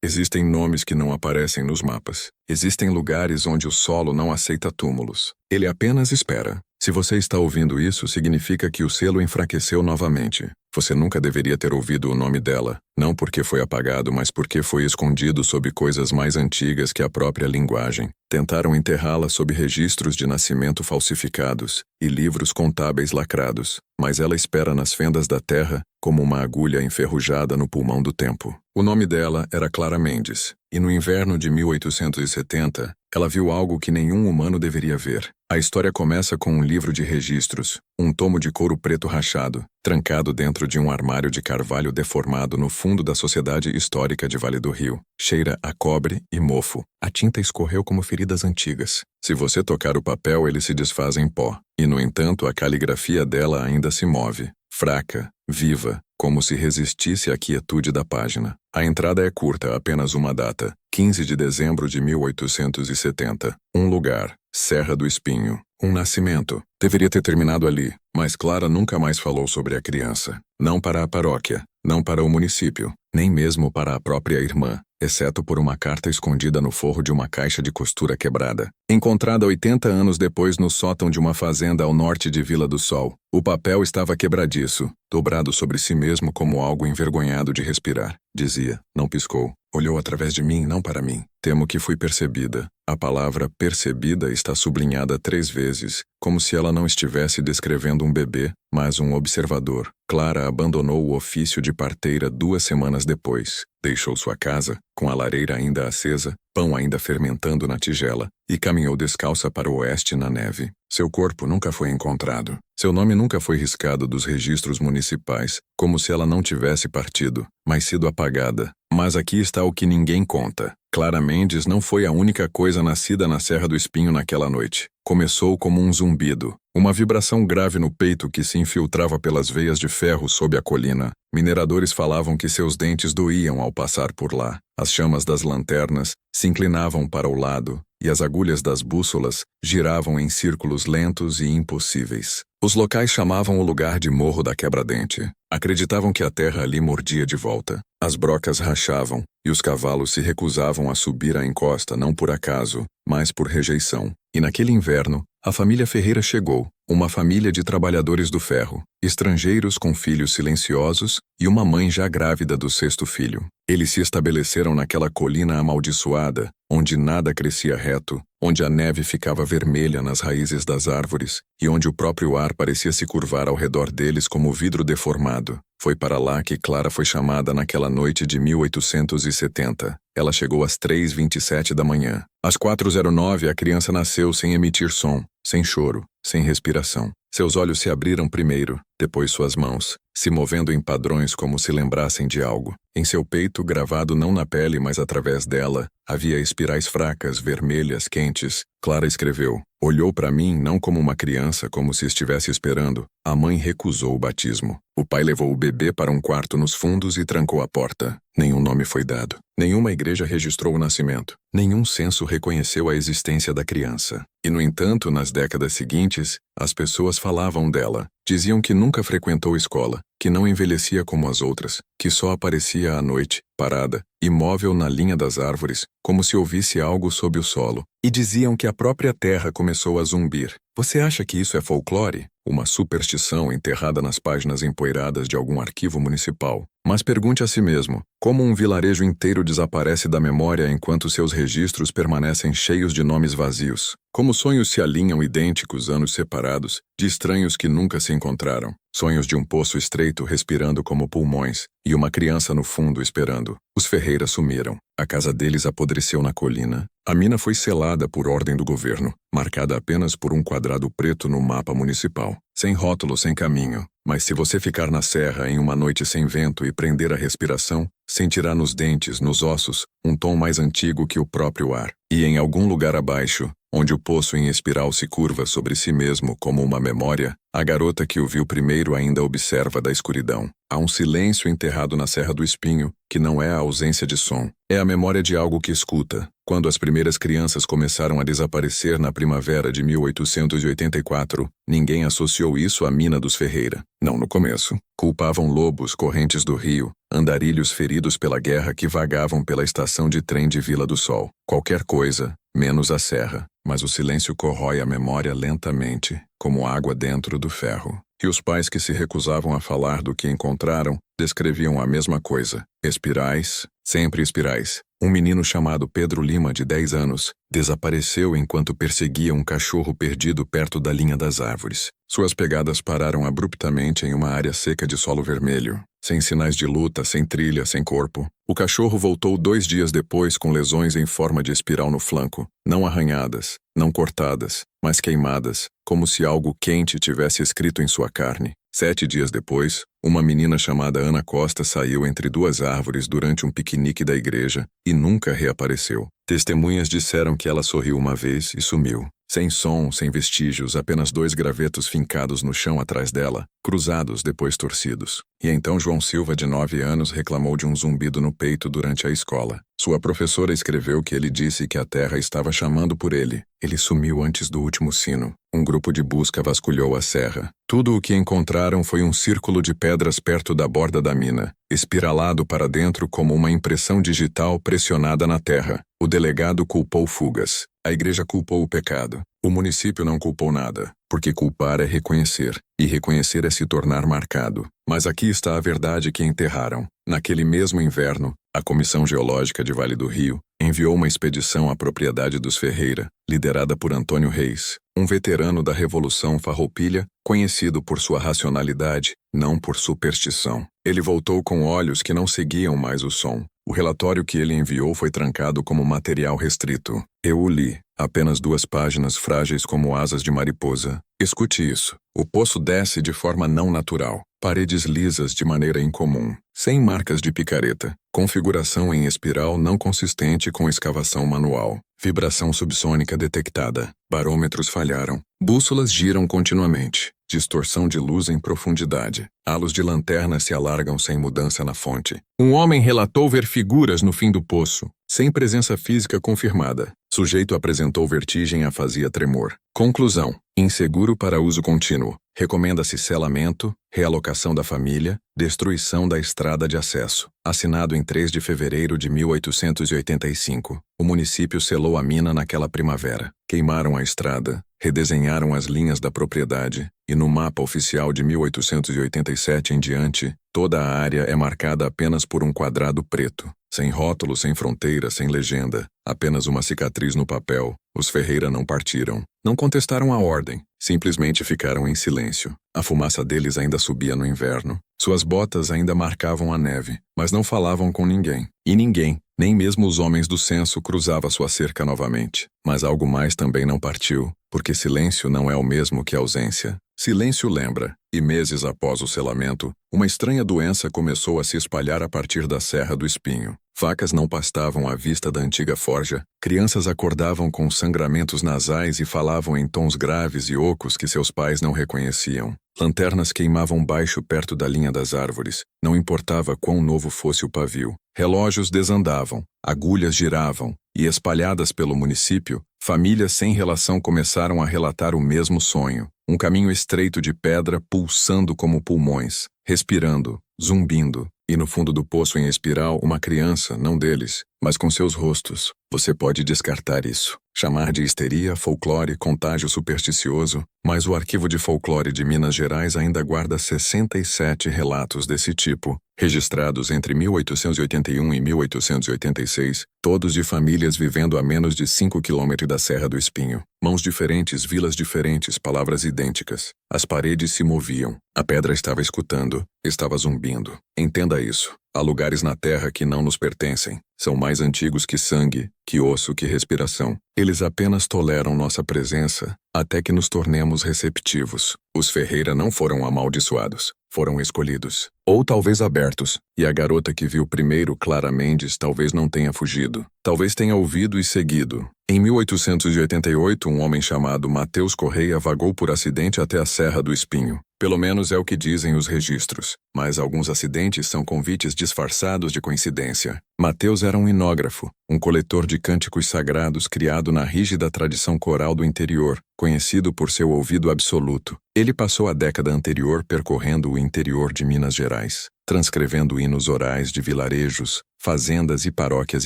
Existem nomes que não aparecem nos mapas. Existem lugares onde o solo não aceita túmulos. Ele apenas espera. Se você está ouvindo isso, significa que o selo enfraqueceu novamente. Você nunca deveria ter ouvido o nome dela, não porque foi apagado, mas porque foi escondido sob coisas mais antigas que a própria linguagem. Tentaram enterrá-la sob registros de nascimento falsificados e livros contábeis lacrados, mas ela espera nas fendas da terra como uma agulha enferrujada no pulmão do tempo. O nome dela era Clara Mendes, e no inverno de 1870, ela viu algo que nenhum humano deveria ver. A história começa com um livro de registros, um tomo de couro preto rachado, trancado dentro de um armário de carvalho deformado no fundo da Sociedade Histórica de Vale do Rio. Cheira a cobre e mofo. A tinta escorreu como feridas antigas. Se você tocar o papel, ele se desfaz em pó. E, no entanto, a caligrafia dela ainda se move, fraca, viva, como se resistisse à quietude da página. A entrada é curta, apenas uma data, 15 de dezembro de 1870. Um lugar, Serra do Espinho. Um nascimento. Deveria ter terminado ali, mas Clara nunca mais falou sobre a criança. Não para a paróquia, não para o município, nem mesmo para a própria irmã, exceto por uma carta escondida no forro de uma caixa de costura quebrada. Encontrada 80 anos depois no sótão de uma fazenda ao norte de Vila do Sol. O papel estava quebradiço, dobrado sobre si mesmo como algo envergonhado de respirar. Dizia, não piscou. Olhou através de mim, não para mim. Temo que fui percebida. A palavra percebida está sublinhada 3 vezes, como se ela não estivesse descrevendo um bebê, mas um observador. Clara abandonou o ofício de parteira 2 semanas depois. Deixou sua casa, com a lareira ainda acesa, pão ainda fermentando na tigela, e caminhou descalça para o oeste na neve. Seu corpo nunca foi encontrado. Seu nome nunca foi riscado dos registros municipais, como se ela não tivesse partido, mas sido apagada. Mas aqui está o que ninguém conta. Clara Mendes não foi a única coisa nascida na Serra do Espinho naquela noite. Começou como um zumbido, uma vibração grave no peito que se infiltrava pelas veias de ferro sob a colina. Mineradores falavam que seus dentes doíam ao passar por lá. As chamas das lanternas se inclinavam para o lado, e as agulhas das bússolas giravam em círculos lentos e impossíveis. Os locais chamavam o lugar de Morro da Quebra-Dente. Acreditavam que a terra ali mordia de volta. As brocas rachavam, e os cavalos se recusavam a subir a encosta não por acaso, mas por rejeição. E naquele inverno, a família Ferreira chegou, uma família de trabalhadores do ferro, estrangeiros com filhos silenciosos e uma mãe já grávida do 6º filho. Eles se estabeleceram naquela colina amaldiçoada, onde nada crescia reto, onde a neve ficava vermelha nas raízes das árvores e onde o próprio ar parecia se curvar ao redor deles como vidro deformado. Foi para lá que Clara foi chamada naquela noite de 1870. Ela chegou às 3h27 da manhã. Às 4h09, a criança nasceu sem emitir som, sem choro, sem respiração. Seus olhos se abriram primeiro, depois suas mãos, se movendo em padrões como se lembrassem de algo. Em seu peito, gravado não na pele, mas através dela, havia espirais fracas, vermelhas, quentes. Clara escreveu. Olhou para mim não como uma criança, como se estivesse esperando. A mãe recusou o batismo. O pai levou o bebê para um quarto nos fundos e trancou a porta. Nenhum nome foi dado. Nenhuma igreja registrou o nascimento. Nenhum censo reconheceu a existência da criança. E, no entanto, nas décadas seguintes, as pessoas falavam dela. Diziam que nunca frequentou escola, que não envelhecia como as outras, que só aparecia à noite, parada, imóvel na linha das árvores, como se ouvisse algo sob o solo. E diziam que a própria terra começou a zumbir. Você acha que isso é folclore? Uma superstição enterrada nas páginas empoeiradas de algum arquivo municipal. Mas pergunte a si mesmo, como um vilarejo inteiro desaparece da memória enquanto seus registros permanecem cheios de nomes vazios? Como sonhos se alinham idênticos, anos separados, de estranhos que nunca se encontraram? Sonhos de um poço estreito respirando como pulmões, e uma criança no fundo esperando. Os Ferreira sumiram. A casa deles apodreceu na colina. A mina foi selada por ordem do governo, marcada apenas por um quadrado preto no mapa municipal. Sem rótulo, sem caminho. Mas se você ficar na serra em uma noite sem vento e prender a respiração, sentirá nos dentes, nos ossos, um tom mais antigo que o próprio ar. E em algum lugar abaixo, onde o poço em espiral se curva sobre si mesmo como uma memória, a garota que o viu primeiro ainda observa da escuridão. Há um silêncio enterrado na Serra do Espinho, que não é a ausência de som. É a memória de algo que escuta. Quando as primeiras crianças começaram a desaparecer na primavera de 1884, ninguém associou isso à mina dos Ferreira. Não no começo. Culpavam lobos correntes do rio, andarilhos feridos pela guerra que vagavam pela estação de trem de Vila do Sol. Qualquer coisa, menos a serra. Mas o silêncio corrói a memória lentamente, como água dentro do ferro. E os pais que se recusavam a falar do que encontraram, descreviam a mesma coisa. Espirais, sempre espirais. Um menino chamado Pedro Lima, de 10 anos, desapareceu enquanto perseguia um cachorro perdido perto da linha das árvores. Suas pegadas pararam abruptamente em uma área seca de solo vermelho, sem sinais de luta, sem trilha, sem corpo. O cachorro voltou 2 dias depois com lesões em forma de espiral no flanco, não arranhadas, não cortadas, mas queimadas, como se algo quente tivesse escrito em sua carne. 7 dias depois, uma menina chamada Ana Costa saiu entre 2 árvores durante um piquenique da igreja e nunca reapareceu. Testemunhas disseram que ela sorriu uma vez e sumiu. Sem som, sem vestígios, apenas 2 gravetos fincados no chão atrás dela, cruzados, depois torcidos. E então João Silva, de 9 anos, reclamou de um zumbido no peito durante a escola. Sua professora escreveu que ele disse que a terra estava chamando por ele. Ele sumiu antes do último sino. Um grupo de busca vasculhou a serra. Tudo o que encontraram foi um círculo de pedras perto da borda da mina, espiralado para dentro como uma impressão digital pressionada na terra. O delegado culpou fugas. A igreja culpou o pecado. O município não culpou nada, porque culpar é reconhecer, e reconhecer é se tornar marcado. Mas aqui está a verdade que enterraram. Naquele mesmo inverno, a Comissão Geológica de Vale do Rio enviou uma expedição à propriedade dos Ferreira, liderada por Antônio Reis, um veterano da Revolução Farroupilha, conhecido por sua racionalidade, não por superstição. Ele voltou com olhos que não seguiam mais o som. O relatório que ele enviou foi trancado como material restrito. Eu o li, apenas 2 páginas frágeis como asas de mariposa. Escute isso. O poço desce de forma não natural. Paredes lisas de maneira incomum, sem marcas de picareta. Configuração em espiral não consistente com escavação manual. Vibração subsônica detectada. Barômetros falharam. Bússolas giram continuamente. Distorção de luz em profundidade. Halos de lanterna se alargam sem mudança na fonte. Um homem relatou ver figuras no fim do poço, sem presença física confirmada. Sujeito apresentou vertigem a fazia tremor. Conclusão. Inseguro para uso contínuo. Recomenda-se selamento, realocação da família, destruição da estrada de acesso. Assinado em 3 de fevereiro de 1885. O município selou a mina naquela primavera. Queimaram a estrada, redesenharam as linhas da propriedade, e no mapa oficial de 1887 em diante, toda a área é marcada apenas por um quadrado preto. Sem rótulo, sem fronteira, sem legenda. Apenas uma cicatriz no papel. Os Ferreira não partiram. Não contestaram a ordem. Simplesmente ficaram em silêncio. A fumaça deles ainda subia no inverno. Suas botas ainda marcavam a neve, mas não falavam com ninguém. E ninguém, nem mesmo os homens do censo, cruzava sua cerca novamente. Mas algo mais também não partiu, porque silêncio não é o mesmo que ausência. Silêncio lembra, e meses após o selamento, uma estranha doença começou a se espalhar a partir da Serra do Espinho. Facas não pastavam à vista da antiga forja, crianças acordavam com sangramentos nasais e falavam em tons graves e ocos que seus pais não reconheciam. Lanternas queimavam baixo perto da linha das árvores, não importava quão novo fosse o pavio. Relógios desandavam, agulhas giravam, e espalhadas pelo município, famílias sem relação começaram a relatar o mesmo sonho. Um caminho estreito de pedra pulsando como pulmões, respirando, zumbindo, e no fundo do poço em espiral uma criança, não deles, mas com seus rostos. Você pode descartar isso. Chamar de histeria, folclore, contágio supersticioso, mas o Arquivo de Folclore de Minas Gerais ainda guarda 67 relatos desse tipo, registrados entre 1881 e 1886, todos de famílias vivendo a menos de 5 quilômetros da Serra do Espinho. Mãos diferentes, vilas diferentes, palavras idênticas. As paredes se moviam. A pedra estava escutando, estava zumbindo. Entenda isso. Há lugares na Terra que não nos pertencem. São mais antigos que sangue, que osso, que respiração. Eles apenas toleram nossa presença até que nos tornemos receptivos. Os Ferreira não foram amaldiçoados, foram escolhidos. Ou talvez abertos. E a garota que viu primeiro Clara Mendes talvez não tenha fugido. Talvez tenha ouvido e seguido. Em 1888, um homem chamado Mateus Correia vagou por acidente até a Serra do Espinho. Pelo menos é o que dizem os registros, mas alguns acidentes são convites disfarçados de coincidência. Mateus era um inógrafo, um coletor de cânticos sagrados criado na rígida tradição coral do interior, conhecido por seu ouvido absoluto. Ele passou a década anterior percorrendo o interior de Minas Gerais, transcrevendo hinos orais de vilarejos, fazendas e paróquias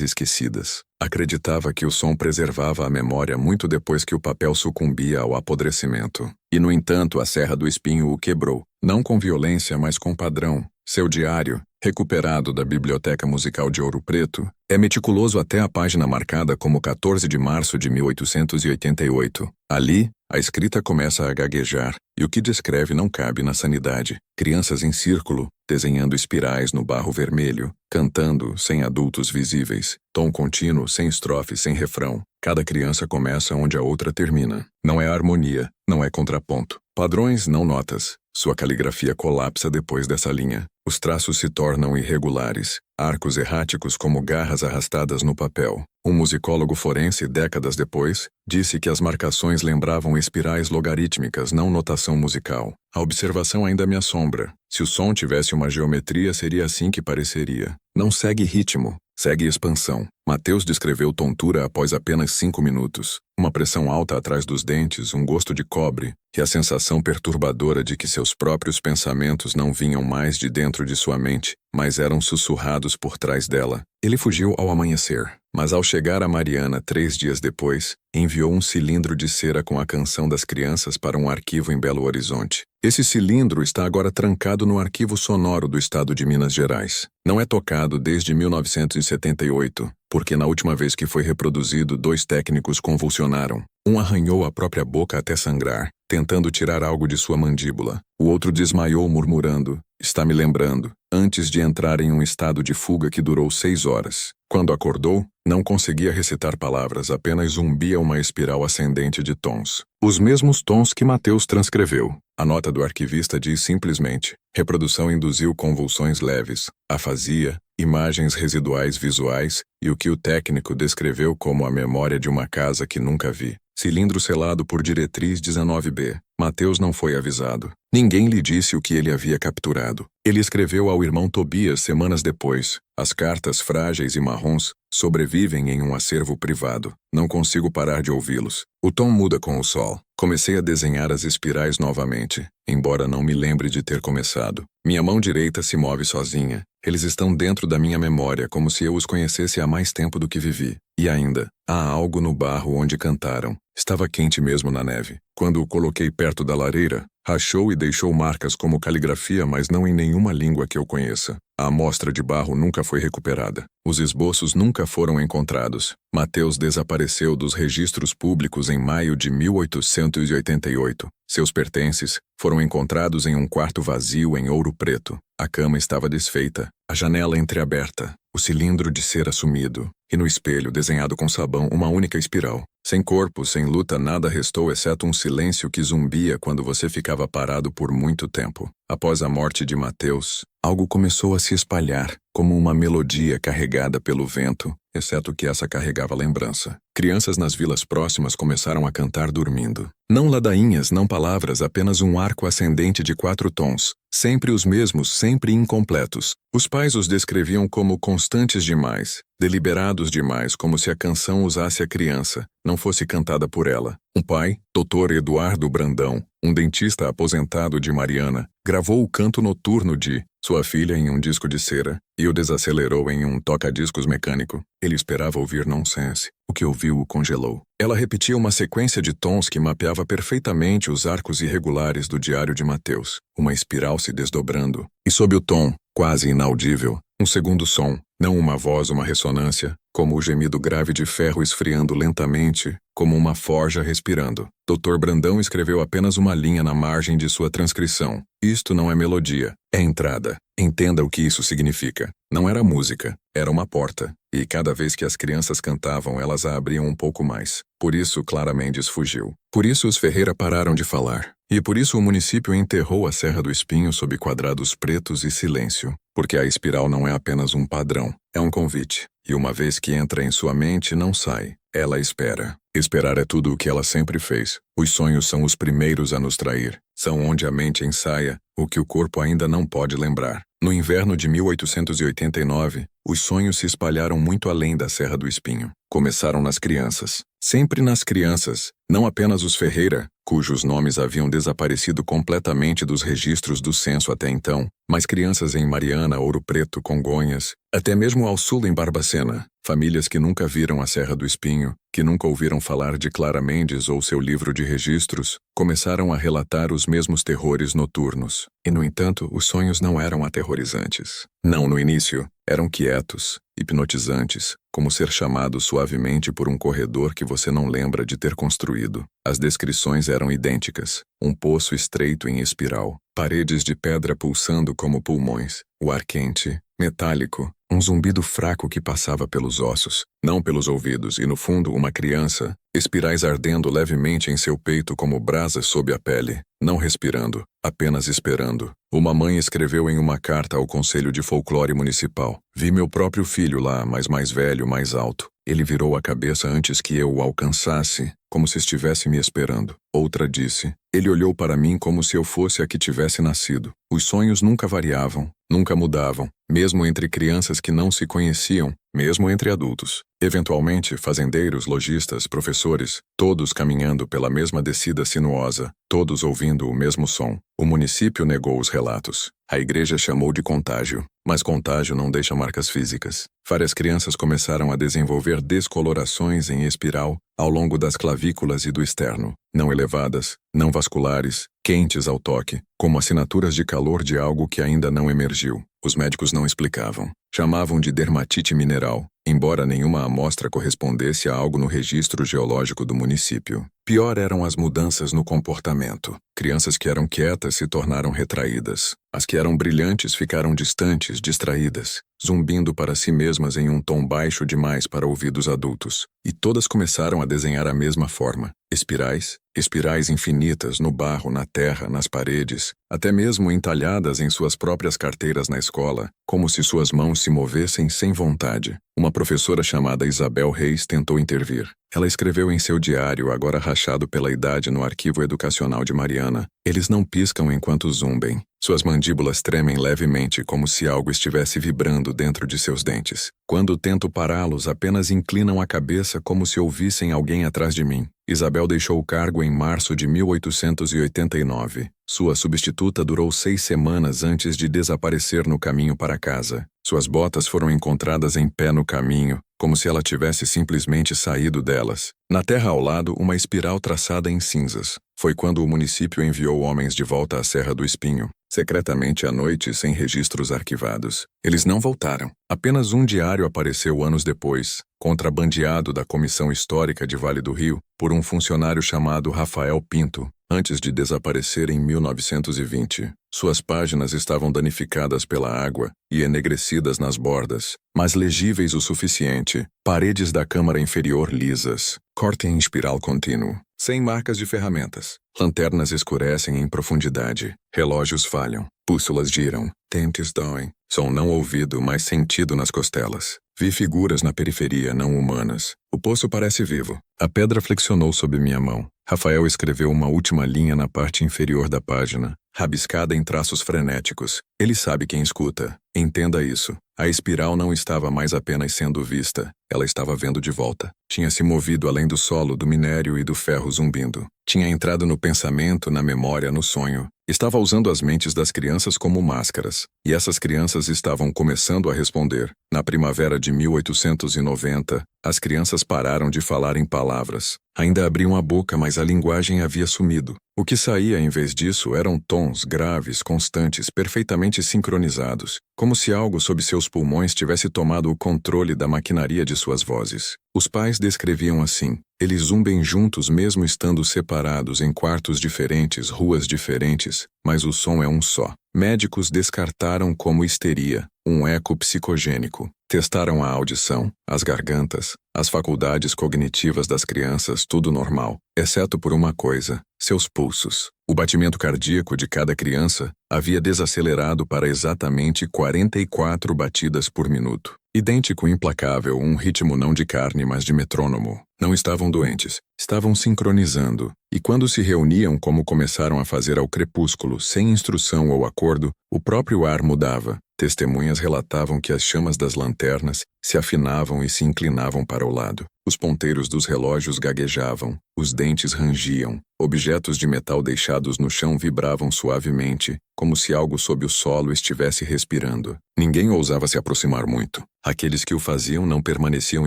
esquecidas. Acreditava que o som preservava a memória muito depois que o papel sucumbia ao apodrecimento. E, no entanto, a Serra do Espinho o quebrou, não com violência, mas com padrão. Seu diário, recuperado da Biblioteca Musical de Ouro Preto, é meticuloso até a página marcada como 14 de março de 1888. Ali, a escrita começa a gaguejar, e o que descreve não cabe na sanidade. Crianças em círculo, desenhando espirais no barro vermelho, cantando, sem adultos visíveis, tom contínuo, sem estrofe, sem refrão. Cada criança começa onde a outra termina. Não é harmonia, não é contraponto. Padrões, não notas. Sua caligrafia colapsa depois dessa linha. Os traços se tornam irregulares, arcos erráticos como garras arrastadas no papel. Um musicólogo forense, décadas depois, disse que as marcações lembravam espirais logarítmicas, não notação musical. A observação ainda me assombra. Se o som tivesse uma geometria, seria assim que pareceria. Não segue ritmo, segue expansão. Mateus descreveu tontura após apenas 5 minutos. Uma pressão alta atrás dos dentes, um gosto de cobre, e a sensação perturbadora de que seus próprios pensamentos não vinham mais de dentro de sua mente, mas eram sussurrados por trás dela. Ele fugiu ao amanhecer, mas ao chegar a Mariana 3 dias depois, enviou um cilindro de cera com a canção das crianças para um arquivo em Belo Horizonte. Esse cilindro está agora trancado no Arquivo Sonoro do Estado de Minas Gerais. Não é tocado desde 1978, porque na última vez que foi reproduzido, 2 técnicos convulsionaram. Um arranhou a própria boca até sangrar, tentando tirar algo de sua mandíbula. O outro desmaiou murmurando, "Está me lembrando", antes de entrar em um estado de fuga que durou 6 horas. Quando acordou, não conseguia recitar palavras, apenas zumbia uma espiral ascendente de tons. Os mesmos tons que Mateus transcreveu. A nota do arquivista diz simplesmente: reprodução induziu convulsões leves, afasia, imagens residuais visuais e o que o técnico descreveu como a memória de uma casa que nunca vi. Cilindro selado por diretriz 19B. Mateus não foi avisado. Ninguém lhe disse o que ele havia capturado. Ele escreveu ao irmão Tobias semanas depois. As cartas frágeis e marrons sobrevivem em um acervo privado. Não consigo parar de ouvi-los. O tom muda com o sol. Comecei a desenhar as espirais novamente, embora não me lembre de ter começado. Minha mão direita se move sozinha. Eles estão dentro da minha memória, como se eu os conhecesse há mais tempo do que vivi. E ainda, há algo no barro onde cantaram. Estava quente mesmo na neve. Quando o coloquei perto da lareira, rachou e deixou marcas como caligrafia, mas não em nenhuma língua que eu conheça. A amostra de barro nunca foi recuperada. Os esboços nunca foram encontrados. Mateus desapareceu dos registros públicos em maio de 1888. Seus pertences foram encontrados em um quarto vazio em Ouro Preto. A cama estava desfeita, a janela entreaberta, o cilindro de cera sumido, e no espelho, desenhado com sabão, uma única espiral. Sem corpo, sem luta, nada restou exceto um silêncio que zumbia quando você ficava parado por muito tempo. Após a morte de Mateus, algo começou a se espalhar, como uma melodia carregada pelo vento, exceto que essa carregava lembrança. Crianças nas vilas próximas começaram a cantar dormindo. Não ladainhas, não palavras, apenas um arco ascendente de 4 tons. Sempre os mesmos, sempre incompletos. Os pais os descreviam como constantes demais, deliberados demais, como se a canção usasse a criança, não fosse cantada por ela. Um pai, Dr. Eduardo Brandão, um dentista aposentado de Mariana, gravou o canto noturno de sua filha em um disco de cera e o desacelerou em um toca-discos mecânico. Ele esperava ouvir nonsense. O que ouviu o congelou. Ela repetia uma sequência de tons que mapeava perfeitamente os arcos irregulares do diário de Mateus. Uma espiral se desdobrando. E sob o tom, quase inaudível, um segundo som, não uma voz, uma ressonância, como o gemido grave de ferro esfriando lentamente, como uma forja respirando. Dr. Brandão escreveu apenas uma linha na margem de sua transcrição. Isto não é melodia, é entrada. Entenda o que isso significa. Não era música, era uma porta. E cada vez que as crianças cantavam, elas a abriam um pouco mais. Por isso Clara Mendes fugiu. Por isso os Ferreira pararam de falar. E por isso o município enterrou a Serra do Espinho sob quadrados pretos e silêncio. Porque a espiral não é apenas um padrão, é um convite. E uma vez que entra em sua mente, não sai. Ela espera. Esperar é tudo o que ela sempre fez. Os sonhos são os primeiros a nos trair. São onde a mente ensaia o que o corpo ainda não pode lembrar. No inverno de 1889, os sonhos se espalharam muito além da Serra do Espinho. Começaram nas crianças. Sempre nas crianças, não apenas os Ferreira, cujos nomes haviam desaparecido completamente dos registros do censo até então, mas crianças em Mariana, Ouro Preto, Congonhas, até mesmo ao sul em Barbacena, famílias que nunca viram a Serra do Espinho, que nunca ouviram falar de Clara Mendes ou seu livro de registros, começaram a relatar os mesmos terrores noturnos. E, no entanto, os sonhos não eram aterrorizantes. Não no início, eram quietos, hipnotizantes, como ser chamado suavemente por um corredor que você não lembra de ter construído. As descrições eram idênticas. Um poço estreito em espiral, paredes de pedra pulsando como pulmões, o ar quente, metálico, um zumbido fraco que passava pelos ossos, não pelos ouvidos, e no fundo uma criança, espirais ardendo levemente em seu peito como brasas sob a pele, não respirando, apenas esperando. Uma mãe escreveu em uma carta ao Conselho de Folclore Municipal: "Vi meu próprio filho lá, mas mais velho, mais alto. Ele virou a cabeça antes que eu o alcançasse, como se estivesse me esperando." Outra disse: "Ele olhou para mim como se eu fosse a que tivesse nascido." Os sonhos nunca variavam, nunca mudavam, mesmo entre crianças que não se conheciam, mesmo entre adultos. Eventualmente, fazendeiros, lojistas, professores, todos caminhando pela mesma descida sinuosa, todos ouvindo o mesmo som. O município negou os relatos. A igreja chamou de contágio, mas contágio não deixa marcas físicas. Várias crianças começaram a desenvolver descolorações em espiral ao longo das clavículas e do externo, não elevadas, não vasculares, quentes ao toque, como assinaturas de calor de algo que ainda não emergiu. Os médicos não explicavam. Chamavam de dermatite mineral, embora nenhuma amostra correspondesse a algo no registro geológico do município. Pior eram as mudanças no comportamento. Crianças que eram quietas se tornaram retraídas. As que eram brilhantes ficaram distantes, distraídas, zumbindo para si mesmas em um tom baixo demais para ouvidos adultos. E todas começaram a desenhar a mesma forma. Espirais, espirais infinitas no barro, na terra, nas paredes, até mesmo entalhadas em suas próprias carteiras na escola, como se suas mãos se movessem sem vontade. Uma professora chamada Isabel Reis tentou intervir. Ela escreveu em seu diário, agora rachado pela idade no arquivo educacional de Mariana: "Eles não piscam enquanto zumbem. Suas mandíbulas tremem levemente como se algo estivesse vibrando dentro de seus dentes. Quando tento pará-los, apenas inclinam a cabeça como se ouvissem alguém atrás de mim." Isabel deixou o cargo em março de 1889. Sua substituta durou 6 semanas antes de desaparecer no caminho para casa. Suas botas foram encontradas em pé no caminho, como se ela tivesse simplesmente saído delas. Na terra ao lado, uma espiral traçada em cinzas. Foi quando o município enviou homens de volta à Serra do Espinho, secretamente à noite, sem registros arquivados. Eles não voltaram. Apenas um diário apareceu anos depois, contrabandeado da Comissão Histórica de Vale do Rio, por um funcionário chamado Rafael Pinto, antes de desaparecer em 1920. Suas páginas estavam danificadas pela água e enegrecidas nas bordas, mas legíveis o suficiente. Paredes da câmara inferior lisas, corte em espiral contínuo, sem marcas de ferramentas. Lanternas escurecem em profundidade, relógios falham, bússolas giram, dentes doem. Som não ouvido, mas sentido nas costelas. Vi figuras na periferia não humanas. O poço parece vivo. A pedra flexionou sob minha mão. Rafael escreveu uma última linha na parte inferior da página, rabiscada em traços frenéticos. Ele sabe quem escuta. Entenda isso. A espiral não estava mais apenas sendo vista. Ela estava vendo de volta. Tinha se movido além do solo, do minério e do ferro zumbindo. Tinha entrado no pensamento, na memória, no sonho. Estava usando as mentes das crianças como máscaras. E essas crianças estavam começando a responder. Na primavera de 1890, as crianças pararam de falar em palavras. Ainda abriam a boca, mas a linguagem havia sumido. O que saía em vez disso eram tons graves, constantes, perfeitamente sincronizados, como se algo sob seus pulmões tivesse tomado o controle da maquinaria de suas vozes. Os pais descreviam assim: eles zumbem juntos mesmo estando separados em quartos diferentes, ruas diferentes, mas o som é um só. Médicos descartaram como histeria, um eco psicogênico. Testaram a audição, as gargantas, as faculdades cognitivas das crianças, tudo normal, exceto por uma coisa: seus pulsos. O batimento cardíaco de cada criança havia desacelerado para exatamente 44 batidas por minuto. Idêntico e implacável, um ritmo não de carne, mas de metrônomo. Não estavam doentes, estavam sincronizando. E quando se reuniam, como começaram a fazer ao crepúsculo, sem instrução ou acordo, o próprio ar mudava. Testemunhas relatavam que as chamas das lanternas se afinavam e se inclinavam para o lado. Os ponteiros dos relógios gaguejavam, os dentes rangiam, objetos de metal deixados no chão vibravam suavemente, como se algo sob o solo estivesse respirando. Ninguém ousava se aproximar muito. Aqueles que o faziam não permaneciam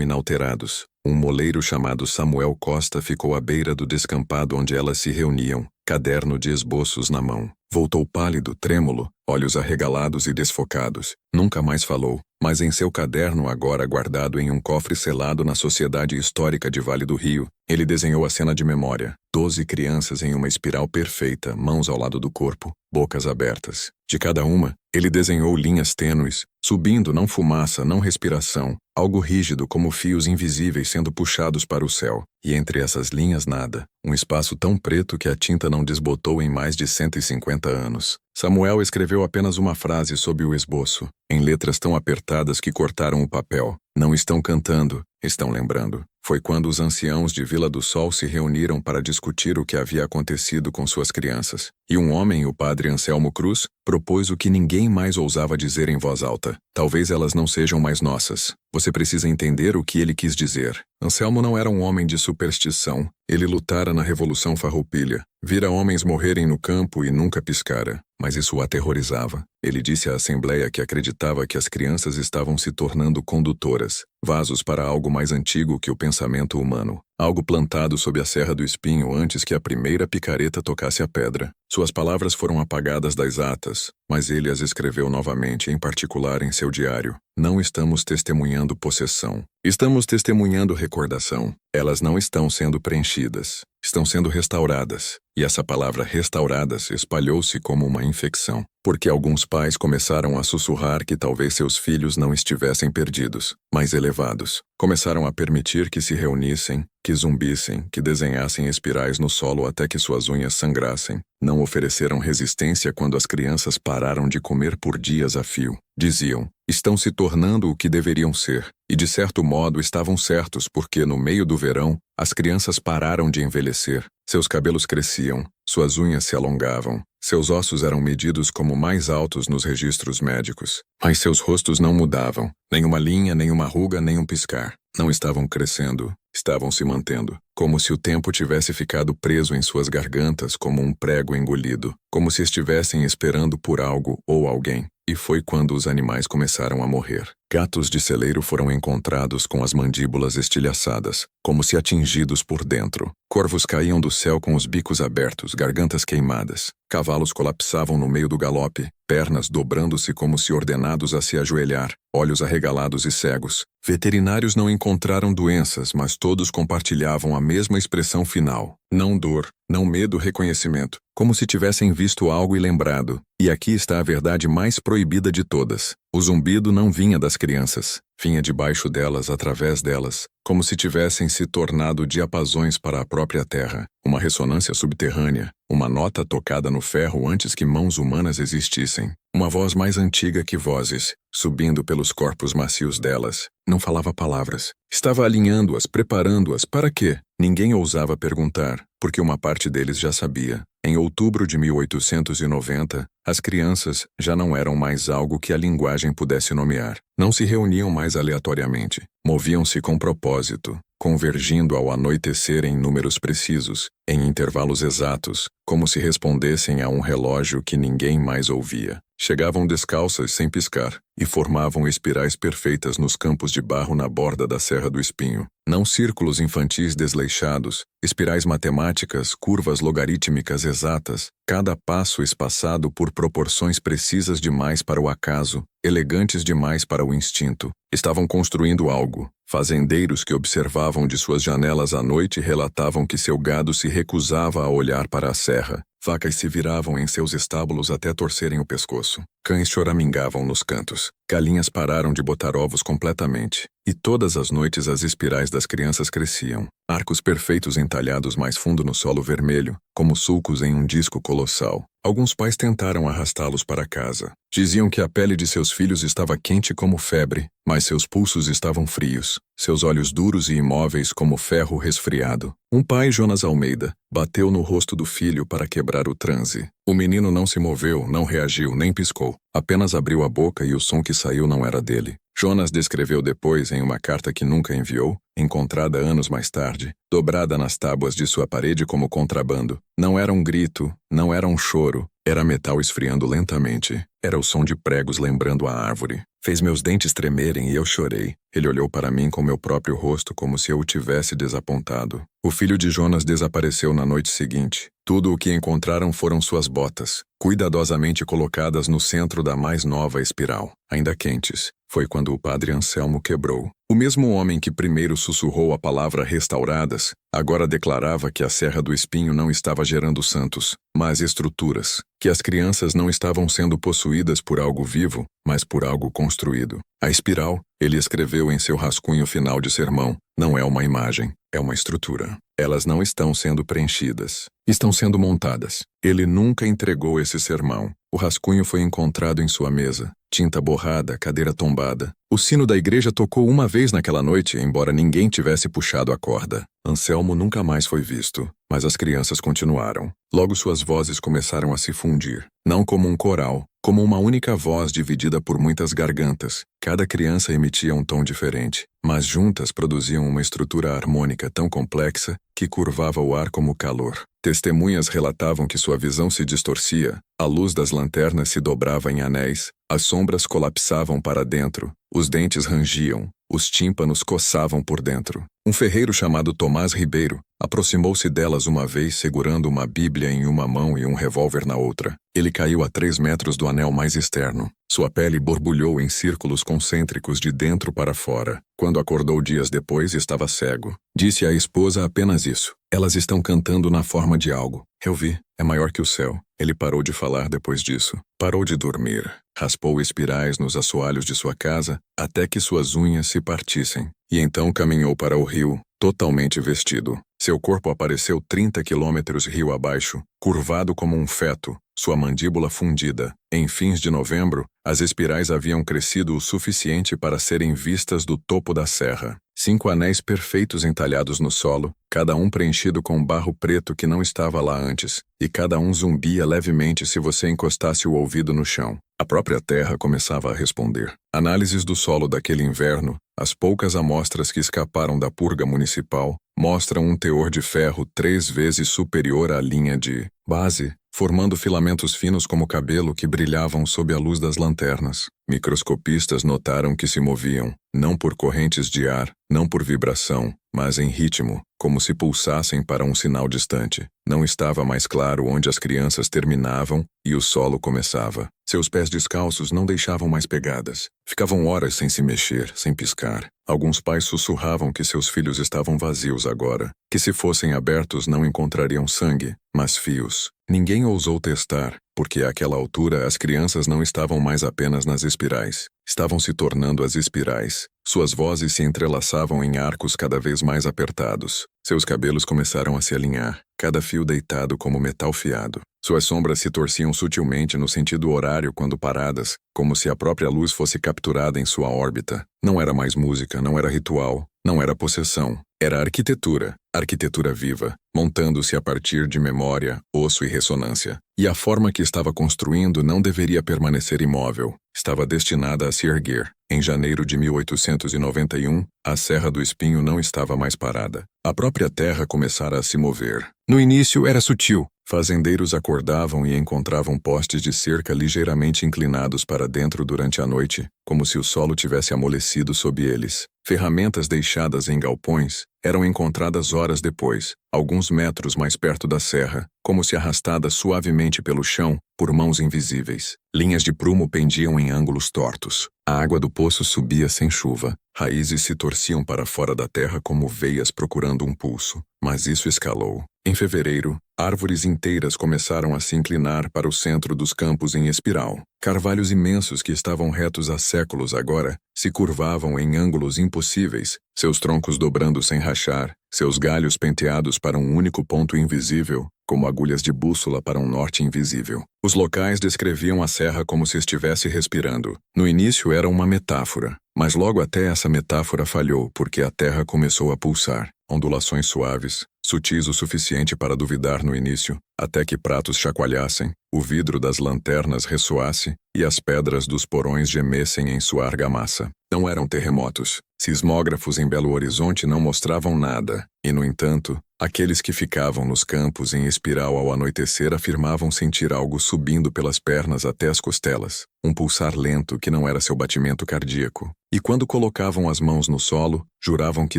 inalterados. Um moleiro chamado Samuel Costa ficou à beira do descampado onde elas se reuniam, caderno de esboços na mão. Voltou pálido, trêmulo, olhos arregalados e desfocados. Nunca mais falou, mas em seu caderno, agora guardado em um cofre selado na Sociedade Histórica de Vale do Rio, ele desenhou a cena de memória. 12 crianças em uma espiral perfeita, mãos ao lado do corpo, bocas abertas. De cada uma, ele desenhou linhas tênues, subindo, não fumaça, não respiração, algo rígido como fios invisíveis sendo puxados para o céu. E entre essas linhas nada, um espaço tão preto que a tinta não desbotou em mais de 150 anos. Samuel escreveu apenas uma frase sob o esboço, em letras tão apertadas que cortaram o papel. Não estão cantando, estão lembrando. Foi quando os anciãos de Vila do Sol se reuniram para discutir o que havia acontecido com suas crianças. E um homem, o padre Anselmo Cruz, propôs o que ninguém mais ousava dizer em voz alta. Talvez elas não sejam mais nossas. Você precisa entender o que ele quis dizer. Anselmo não era um homem de superstição. Ele lutara na Revolução Farroupilha. Vira homens morrerem no campo e nunca piscara. Mas isso o aterrorizava. Ele disse à Assembleia que acreditava que as crianças estavam se tornando condutoras, vasos para algo mais antigo que o pensamento humano. Algo plantado sob a Serra do Espinho antes que a primeira picareta tocasse a pedra. Suas palavras foram apagadas das atas, mas ele as escreveu novamente, em particular em seu diário. Não estamos testemunhando possessão. Estamos testemunhando recordação. Elas não estão sendo preenchidas. Estão sendo restauradas. E essa palavra restauradas espalhou-se como uma infecção, porque alguns pais começaram a sussurrar que talvez seus filhos não estivessem perdidos, mas elevados. Começaram a permitir que se reunissem, que zumbissem, que desenhassem espirais no solo até que suas unhas sangrassem. Não ofereceram resistência quando as crianças pararam de comer por dias a fio. Diziam, estão se tornando o que deveriam ser. E de certo modo estavam certos porque, no meio do verão, as crianças pararam de envelhecer. Seus cabelos cresciam, suas unhas se alongavam, seus ossos eram medidos como mais altos nos registros médicos. Mas seus rostos não mudavam, nem uma linha, nem uma ruga, nem um piscar. Não estavam crescendo, estavam se mantendo, como se o tempo tivesse ficado preso em suas gargantas como um prego engolido, como se estivessem esperando por algo ou alguém. E foi quando os animais começaram a morrer. Gatos de celeiro foram encontrados com as mandíbulas estilhaçadas, como se atingidos por dentro. Corvos caíam do céu com os bicos abertos, gargantas queimadas. Cavalos colapsavam no meio do galope, pernas dobrando-se como se ordenados a se ajoelhar, olhos arregalados e cegos. Veterinários não encontraram doenças, mas todos compartilhavam a mesma expressão final. Não dor, não medo, reconhecimento. Como se tivessem visto algo e lembrado. E aqui está a verdade mais proibida de todas. O zumbido não vinha das crianças. Vinha debaixo delas, através delas, como se tivessem se tornado diapasões para a própria terra. Uma ressonância subterrânea, uma nota tocada no ferro antes que mãos humanas existissem. Uma voz mais antiga que vozes, subindo pelos corpos macios delas. Não falava palavras. Estava alinhando-as, preparando-as. Para quê? Ninguém ousava perguntar, porque uma parte deles já sabia. Em outubro de 1890, as crianças já não eram mais algo que a linguagem pudesse nomear. Não se reuniam mais aleatoriamente. Moviam-se com propósito, convergindo ao anoitecer em números precisos, em intervalos exatos, como se respondessem a um relógio que ninguém mais ouvia. Chegavam descalças sem piscar, e formavam espirais perfeitas nos campos de barro na borda da Serra do Espinho. Não círculos infantis desleixados, espirais matemáticas, curvas logarítmicas exatas, cada passo espaçado por proporções precisas demais para o acaso, elegantes demais para o instinto. Estavam construindo algo. Fazendeiros que observavam de suas janelas à noite relatavam que seu gado se recusava a olhar para a serra. Vacas se viravam em seus estábulos até torcerem o pescoço. Cães choramingavam nos cantos. Galinhas pararam de botar ovos completamente. E todas as noites as espirais das crianças cresciam. Arcos perfeitos entalhados mais fundo no solo vermelho, como sulcos em um disco colossal. Alguns pais tentaram arrastá-los para casa. Diziam que a pele de seus filhos estava quente como febre, mas seus pulsos estavam frios, seus olhos duros e imóveis como ferro resfriado. Um pai, Jonas Almeida, bateu no rosto do filho para quebrar o transe. O menino não se moveu, não reagiu, nem piscou. Apenas abriu a boca e o som que saiu não era dele. Jonas descreveu depois em uma carta que nunca enviou, encontrada anos mais tarde, dobrada nas tábuas de sua parede como contrabando. Não era um grito, não era um choro, era metal esfriando lentamente. Era o som de pregos lembrando a árvore. Fez meus dentes tremerem e eu chorei. Ele olhou para mim com meu próprio rosto como se eu o tivesse desapontado. O filho de Jonas desapareceu na noite seguinte. Tudo o que encontraram foram suas botas, cuidadosamente colocadas no centro da mais nova espiral, ainda quentes. Foi quando o padre Anselmo quebrou. O mesmo homem que primeiro sussurrou a palavra restauradas, agora declarava que a Serra do Espinho não estava gerando santos, mas estruturas, que as crianças não estavam sendo possuídas por algo vivo, mas por algo construído. A espiral, ele escreveu em seu rascunho final de sermão, não é uma imagem, é uma estrutura. Elas não estão sendo preenchidas, estão sendo montadas. Ele nunca entregou esse sermão. O rascunho foi encontrado em sua mesa. Tinta borrada, cadeira tombada. O sino da igreja tocou uma vez naquela noite, embora ninguém tivesse puxado a corda. Anselmo nunca mais foi visto, mas as crianças continuaram. Logo suas vozes começaram a se fundir. Não como um coral, como uma única voz dividida por muitas gargantas. Cada criança emitia um tom diferente, mas juntas produziam uma estrutura harmônica tão complexa que curvava o ar como calor. Testemunhas relatavam que sua visão se distorcia, a luz das lanternas se dobrava em anéis, as sombras colapsavam para dentro, os dentes rangiam, os tímpanos coçavam por dentro. Um ferreiro chamado Tomás Ribeiro aproximou-se delas uma vez segurando uma bíblia em uma mão e um revólver na outra. Ele caiu a 3 metros do anel mais externo. Sua pele borbulhou em círculos concêntricos de dentro para fora. Quando acordou dias depois, estava cego. Disse à esposa apenas isso. Elas estão cantando na forma de algo. Eu vi. É maior que o céu. Ele parou de falar depois disso. Parou de dormir. Raspou espirais nos assoalhos de sua casa até que suas unhas se partissem. E então caminhou para o rio, totalmente vestido. Seu corpo apareceu 30 quilômetros rio abaixo, curvado como um feto, sua mandíbula fundida. Em fins de novembro, as espirais haviam crescido o suficiente para serem vistas do topo da serra. 5 anéis perfeitos entalhados no solo, cada um preenchido com barro preto que não estava lá antes, e cada um zumbia levemente se você encostasse o ouvido no chão. A própria terra começava a responder. Análises do solo daquele inverno, as poucas amostras que escaparam da purga municipal, mostram um teor de ferro 3 vezes superior à linha de base, formando filamentos finos como cabelo que brilhavam sob a luz das lanternas. Microscopistas notaram que se moviam, não por correntes de ar, não por vibração, mas em ritmo, como se pulsassem para um sinal distante. Não estava mais claro onde as crianças terminavam e o solo começava. Seus pés descalços não deixavam mais pegadas. Ficavam horas sem se mexer, sem piscar. Alguns pais sussurravam que seus filhos estavam vazios agora, que se fossem abertos não encontrariam sangue, mas fios. Ninguém ousou testar, porque àquela altura as crianças não estavam mais apenas nas espirais. Estavam se tornando as espirais. Suas vozes se entrelaçavam em arcos cada vez mais apertados. Seus cabelos começaram a se alinhar, cada fio deitado como metal fiado. Suas sombras se torciam sutilmente no sentido horário quando paradas, como se a própria luz fosse capturada em sua órbita. Não era mais música, não era ritual, não era possessão. Era arquitetura viva, montando-se a partir de memória, osso e ressonância. E a forma que estava construindo não deveria permanecer imóvel. Estava destinada a se erguer. Em janeiro de 1891, a Serra do Espinho não estava mais parada. A própria terra começara a se mover. No início era sutil. Fazendeiros acordavam e encontravam postes de cerca ligeiramente inclinados para dentro durante a noite, como se o solo tivesse amolecido sob eles. Ferramentas deixadas em galpões eram encontradas horas depois, alguns metros mais perto da serra, como se arrastadas suavemente pelo chão por mãos invisíveis. Linhas de prumo pendiam em ângulos tortos. A água do poço subia sem chuva. Raízes se torciam para fora da terra como veias procurando um pulso. mas isso escalou. Em fevereiro, árvores inteiras começaram a se inclinar para o centro dos campos em espiral. Carvalhos imensos que estavam retos há séculos agora se curvavam em ângulos impossíveis, seus troncos dobrando sem rachar, seus galhos penteados para um único ponto invisível, como agulhas de bússola para um norte invisível. Os locais descreviam a serra como se estivesse respirando. No início era uma metáfora, mas logo até essa metáfora falhou porque a terra começou a pulsar. Ondulações suaves, sutis o suficiente para duvidar no início, até que pratos chacoalhassem, o vidro das lanternas ressoasse e as pedras dos porões gemessem em sua argamassa. Não eram terremotos. Sismógrafos em Belo Horizonte não mostravam nada, e, no entanto, aqueles que ficavam nos campos em espiral ao anoitecer afirmavam sentir algo subindo pelas pernas até as costelas, um pulsar lento que não era seu batimento cardíaco. E quando colocavam as mãos no solo, juravam que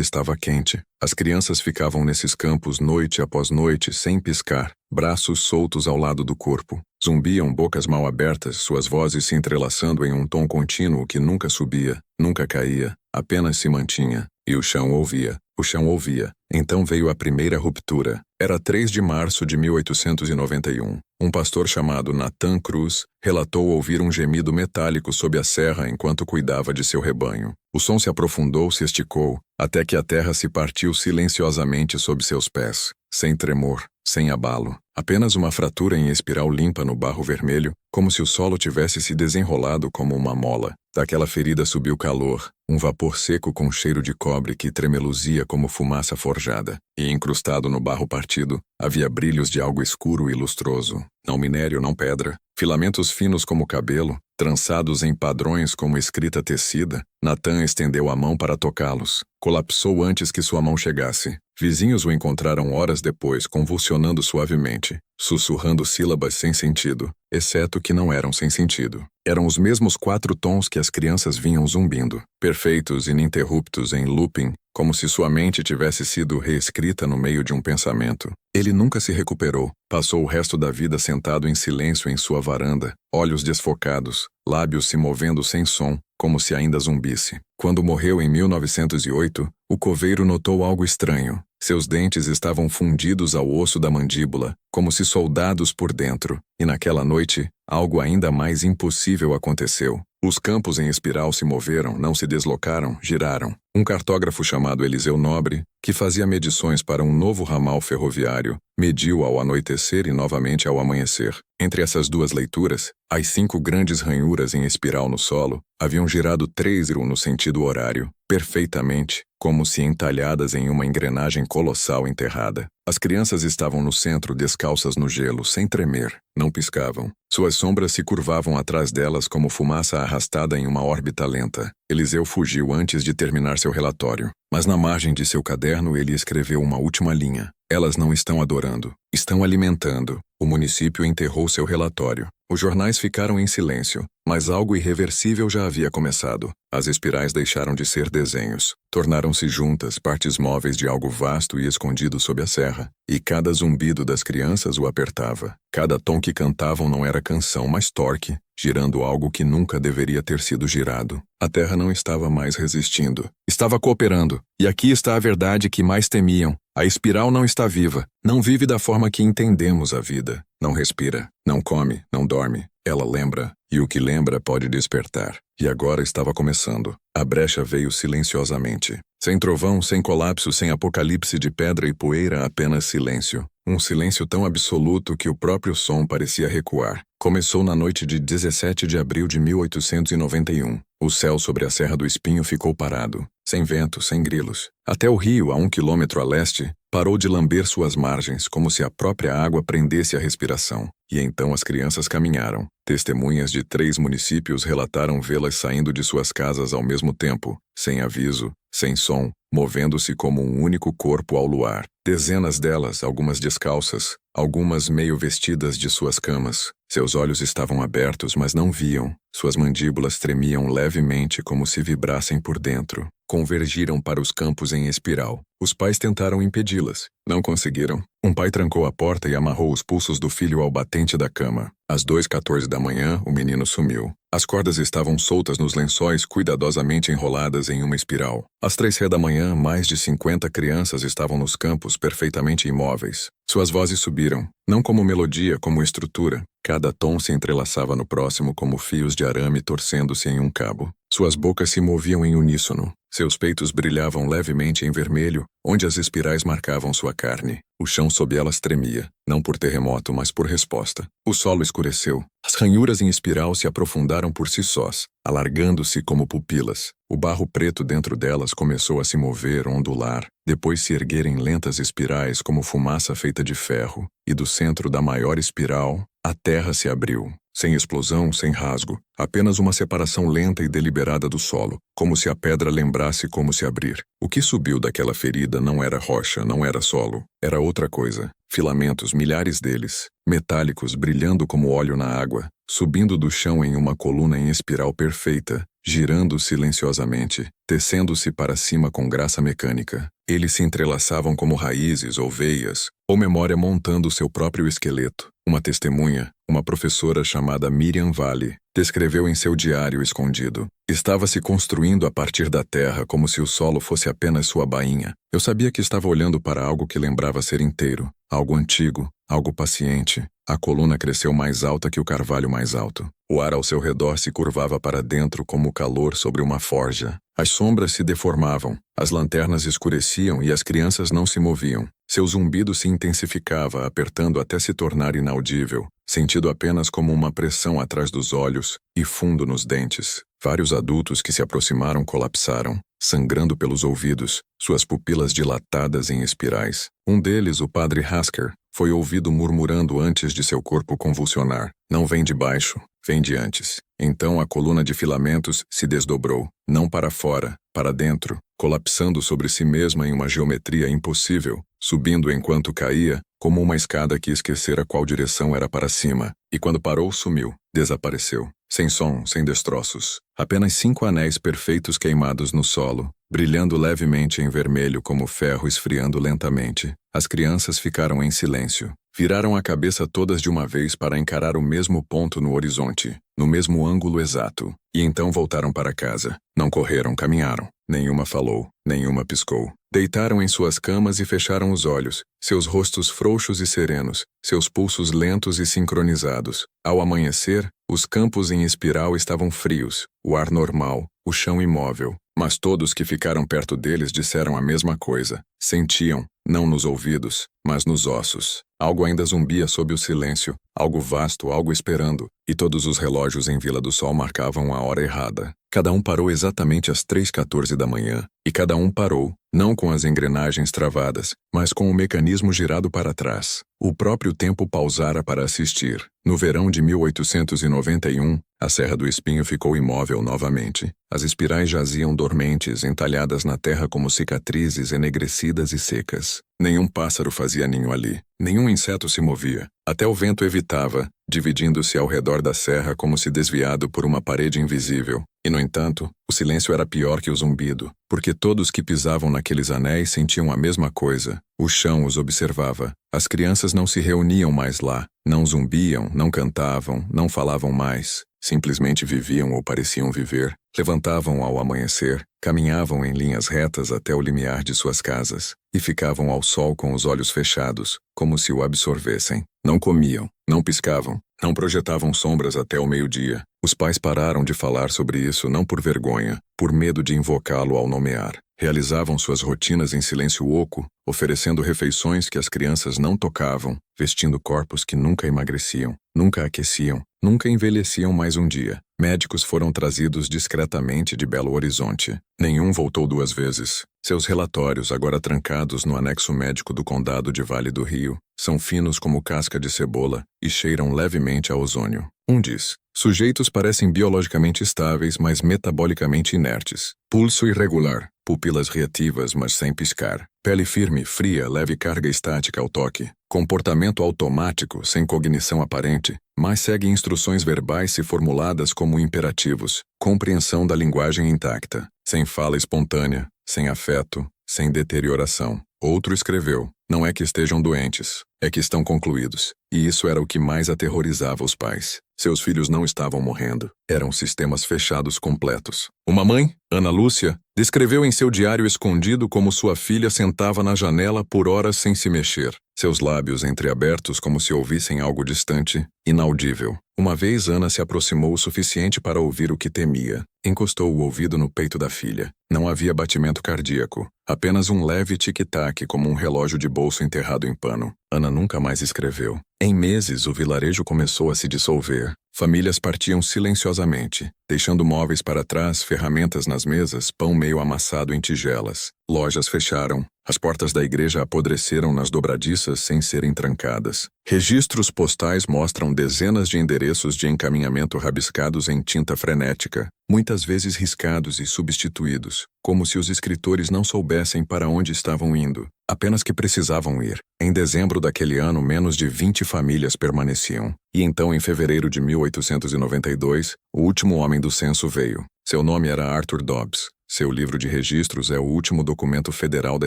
estava quente. As crianças ficavam nesses campos noite após noite sem piscar, braços soltos ao lado do corpo. Zumbiam bocas mal abertas, suas vozes se entrelaçando em um tom contínuo que nunca subia, nunca caía, apenas se mantinha. E o chão ouvia. O chão ouvia. Então veio a primeira ruptura. Era 3 de março de 1891. Um pastor chamado Nathan Cruz relatou ouvir um gemido metálico sob a serra enquanto cuidava de seu rebanho. O som se aprofundou, se esticou, até que a terra se partiu silenciosamente sob seus pés, sem tremor, sem abalo. Apenas uma fratura em espiral limpa no barro vermelho, como se o solo tivesse se desenrolado como uma mola. Daquela ferida subiu calor, um vapor seco com cheiro de cobre que tremeluzia como fumaça forjada. E incrustado no barro partido, havia brilhos de algo escuro e lustroso. Não minério, não pedra. Filamentos finos como cabelo, trançados em padrões como escrita tecida. Nathan estendeu a mão para tocá-los. Colapsou antes que sua mão chegasse. Vizinhos o encontraram horas depois, convulsionando suavemente, sussurrando sílabas sem sentido, exceto que não eram sem sentido. Eram os mesmos 4 tons que as crianças vinham zumbindo, perfeitos, ininterruptos, em looping, como se sua mente tivesse sido reescrita no meio de um pensamento. Ele nunca se recuperou. Passou o resto da vida sentado em silêncio em sua varanda, olhos desfocados, lábios se movendo sem som, como se ainda zumbisse. Quando morreu em 1908, o coveiro notou algo estranho. Seus dentes estavam fundidos ao osso da mandíbula, como se soldados por dentro. E naquela noite, algo ainda mais impossível aconteceu. Os campos em espiral se moveram, não se deslocaram, giraram. Um cartógrafo chamado Eliseu Nobre, que fazia medições para um novo ramal ferroviário, mediu ao anoitecer e novamente ao amanhecer. Entre essas duas leituras, as 5 grandes ranhuras em espiral no solo haviam girado 3 no sentido horário, perfeitamente, como se entalhadas em uma engrenagem colossal enterrada. As crianças estavam no centro, descalças no gelo, sem tremer, não piscavam. Suas sombras se curvavam atrás delas como fumaça arrastada em uma órbita lenta. Eliseu fugiu antes de terminar seu relatório, mas na margem de seu caderno ele escreveu uma última linha. Elas não estão adorando, estão alimentando. O município enterrou seu relatório. Os jornais ficaram em silêncio, mas algo irreversível já havia começado. As espirais deixaram de ser desenhos. Tornaram-se juntas, partes móveis de algo vasto e escondido sob a serra. E cada zumbido das crianças o apertava. Cada tom que cantavam não era canção, mas torque, girando algo que nunca deveria ter sido girado. A terra não estava mais resistindo. Estava cooperando. E aqui está a verdade que mais temiam. A espiral não está viva. Não vive da forma que entendemos a vida. Não respira, não come, não dorme. Ela lembra, e o que lembra pode despertar. E agora estava começando. A brecha veio silenciosamente. Sem trovão, sem colapso, sem apocalipse de pedra e poeira, apenas silêncio. Um silêncio tão absoluto que o próprio som parecia recuar. Começou na noite de 17 de abril de 1891. O céu sobre a Serra do Espinho ficou parado, sem vento, sem grilos. Até o rio, a 1 quilômetro a leste, parou de lamber suas margens, como se a própria água prendesse a respiração. E então as crianças caminharam. Testemunhas de 3 municípios relataram vê-las saindo de suas casas ao mesmo tempo, sem aviso, sem som, movendo-se como um único corpo ao luar. Dezenas delas, algumas descalças, algumas meio vestidas de suas camas. Seus olhos estavam abertos, mas não viam. Suas mandíbulas tremiam levemente como se vibrassem por dentro. convergiram para os campos em espiral. Os pais tentaram impedi-las. Não conseguiram. Um pai trancou a porta e amarrou os pulsos do filho ao batente da cama. Às 2h14 da manhã, o menino sumiu. As cordas estavam soltas nos lençóis, cuidadosamente enroladas em uma espiral. Às 3h da manhã, mais de 50 crianças estavam nos campos, perfeitamente imóveis. Suas vozes subiram, não como melodia, como estrutura. Cada tom se entrelaçava no próximo como fios de arame torcendo-se em um cabo. Suas bocas se moviam em uníssono. Seus peitos brilhavam levemente em vermelho, onde as espirais marcavam sua carne. O chão sob elas tremia, não por terremoto, mas por resposta. O solo escureceu. As ranhuras em espiral se aprofundaram por si sós, alargando-se como pupilas. O barro preto dentro delas começou a se mover, ondular, depois se erguer em lentas espirais como fumaça feita de ferro, e do centro da maior espiral, a terra se abriu. Sem explosão, sem rasgo, apenas uma separação lenta e deliberada do solo, como se a pedra lembrasse como se abrir. O que subiu daquela ferida não era rocha, não era solo, era outra coisa. Filamentos, milhares deles, metálicos brilhando como óleo na água, subindo do chão em uma coluna em espiral perfeita, girando silenciosamente, tecendo-se para cima com graça mecânica. Eles se entrelaçavam como raízes ou veias, ou memória montando seu próprio esqueleto. Uma testemunha, uma professora chamada Miriam Vale, descreveu em seu diário escondido. Estava se construindo a partir da terra como se o solo fosse apenas sua bainha. Eu sabia que estava olhando para algo que lembrava ser inteiro, algo antigo, algo paciente. A coluna cresceu mais alta que o carvalho mais alto. O ar ao seu redor se curvava para dentro como o calor sobre uma forja. As sombras se deformavam, as lanternas escureciam e as crianças não se moviam. Seu zumbido se intensificava, apertando até se tornar inaudível, sentido apenas como uma pressão atrás dos olhos e fundo nos dentes. Vários adultos que se aproximaram colapsaram, sangrando pelos ouvidos, suas pupilas dilatadas em espirais. Um deles, o padre Hasker, foi ouvido murmurando antes de seu corpo convulsionar. Não vem de baixo, vem de antes. Então a coluna de filamentos se desdobrou, não para fora, para dentro, colapsando sobre si mesma em uma geometria impossível, subindo enquanto caía, como uma escada que esquecera qual direção era para cima, e quando parou sumiu, desapareceu. Sem som, sem destroços. Apenas 5 anéis perfeitos queimados no solo, brilhando levemente em vermelho como ferro esfriando lentamente. As crianças ficaram em silêncio. Viraram a cabeça todas de uma vez para encarar o mesmo ponto no horizonte, no mesmo ângulo exato, e então voltaram para casa. Não correram, caminharam. Nenhuma falou, nenhuma piscou. Deitaram em suas camas e fecharam os olhos, seus rostos frouxos e serenos, seus pulsos lentos e sincronizados. Ao amanhecer, os campos em espiral estavam frios, o ar normal, o chão imóvel. Mas todos que ficaram perto deles disseram a mesma coisa. Sentiam, não nos ouvidos, mas nos ossos. Algo ainda zumbia sob o silêncio, algo vasto, algo esperando, e todos os relógios em Vila do Sol marcavam a hora errada. Cada um parou exatamente às 3h14 da manhã, e cada um parou, não com as engrenagens travadas, mas com o mecanismo girado para trás. O próprio tempo pausara para assistir. No verão de 1891, a Serra do Espinho ficou imóvel novamente. As espirais jaziam dormentes, entalhadas na terra como cicatrizes enegrecidas e secas. Nenhum pássaro fazia ninho ali. Nenhum inseto se movia. Até o vento evitava, dividindo-se ao redor da serra como se desviado por uma parede invisível. E, no entanto, o silêncio era pior que o zumbido, porque todos que pisavam naqueles anéis sentiam a mesma coisa. O chão os observava. As crianças não se reuniam mais lá. Não zumbiam, não cantavam, não falavam mais. Simplesmente viviam ou pareciam viver. Levantavam ao amanhecer, caminhavam em linhas retas até o limiar de suas casas, e ficavam ao sol com os olhos fechados, como se o absorvessem. Não comiam, não piscavam, não projetavam sombras até o meio-dia. Os pais pararam de falar sobre isso não por vergonha, por medo de invocá-lo ao nomear. Realizavam suas rotinas em silêncio oco, oferecendo refeições que as crianças não tocavam, vestindo corpos que nunca emagreciam, nunca aqueciam, nunca envelheciam mais um dia. Médicos foram trazidos discretamente de Belo Horizonte. Nenhum voltou 2 vezes. Seus relatórios, agora trancados no anexo médico do Condado de Vale do Rio, são finos como casca de cebola e cheiram levemente a ozônio. Um diz: sujeitos parecem biologicamente estáveis, mas metabolicamente inertes. Pulso irregular. pupilas reativas, mas sem piscar. Pele firme, fria, leve carga estática ao toque. Comportamento automático, sem cognição aparente, mas segue instruções verbais se formuladas como imperativos. Compreensão da linguagem intacta, sem fala espontânea, sem afeto, sem deterioração. Outro escreveu: não é que estejam doentes, é que estão concluídos. E isso era o que mais aterrorizava os pais. Seus filhos não estavam morrendo. Eram sistemas fechados completos. Uma mãe, Ana Lúcia, descreveu em seu diário escondido como sua filha sentava na janela por horas sem se mexer, seus lábios entreabertos como se ouvissem algo distante, inaudível. Uma vez Ana se aproximou o suficiente para ouvir o que temia. Encostou o ouvido no peito da filha. Não havia batimento cardíaco, apenas um leve tic-tac como um relógio de bolso enterrado em pano. Ana nunca mais escreveu. Em meses, o vilarejo começou a se dissolver. Famílias partiam silenciosamente, deixando móveis para trás, ferramentas nas mesas, pão meio amassado em tigelas. Lojas fecharam. As portas da igreja apodreceram nas dobradiças sem serem trancadas. Registros postais mostram dezenas de endereços de encaminhamento rabiscados em tinta frenética, muitas vezes riscados e substituídos, como se os escritores não soubessem para onde estavam indo, apenas que precisavam ir. Em dezembro daquele ano, menos de 20 famílias permaneciam. E então, em fevereiro de 1892, o último homem do censo veio. Seu nome era Arthur Dobbs. Seu livro de registros é o último documento federal da